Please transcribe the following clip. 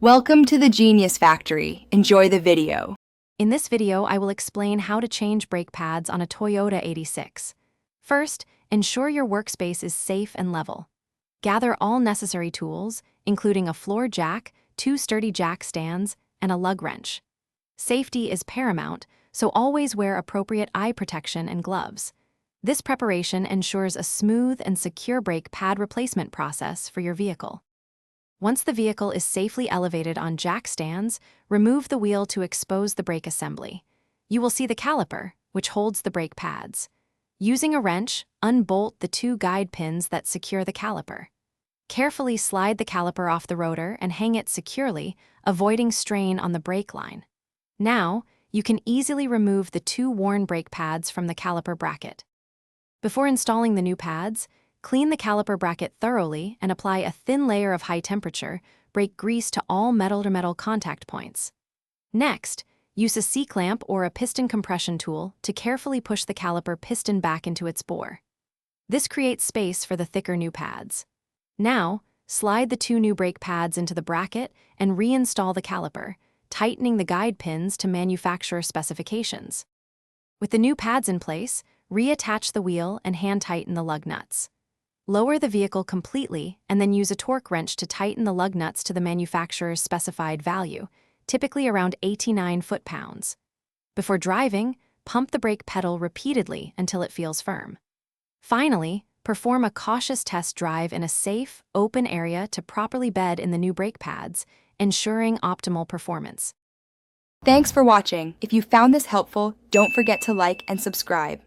Welcome to the Genius Factory. Enjoy the video. In this video, I will explain how to change brake pads on a Toyota 86. First, ensure your workspace is safe and level. Gather all necessary tools, including a floor jack, 2 sturdy jack stands, and a lug wrench. Safety is paramount, so always wear appropriate eye protection and gloves. This preparation ensures a smooth and secure brake pad replacement process for your vehicle. Once the vehicle is safely elevated on jack stands, remove the wheel to expose the brake assembly. You will see the caliper, which holds the brake pads. Using a wrench, unbolt the 2 guide pins that secure the caliper. Carefully slide the caliper off the rotor and hang it securely, avoiding strain on the brake line. Now, you can easily remove the 2 worn brake pads from the caliper bracket. Before installing the new pads, clean the caliper bracket thoroughly and apply a thin layer of high-temperature brake grease to all metal-to-metal contact points. Next, use a C-clamp or a piston compression tool to carefully push the caliper piston back into its bore. This creates space for the thicker new pads. Now, slide the 2 new brake pads into the bracket and reinstall the caliper, tightening the guide pins to manufacturer specifications. With the new pads in place, reattach the wheel and hand-tighten the lug nuts. Lower the vehicle completely and then use a torque wrench to tighten the lug nuts to the manufacturer's specified value, typically around 89 foot-pounds. Before driving, pump the brake pedal repeatedly until it feels firm. Finally, perform a cautious test drive in a safe, open area to properly bed in the new brake pads, ensuring optimal performance. Thanks for watching. If you found this helpful, don't forget to like and subscribe.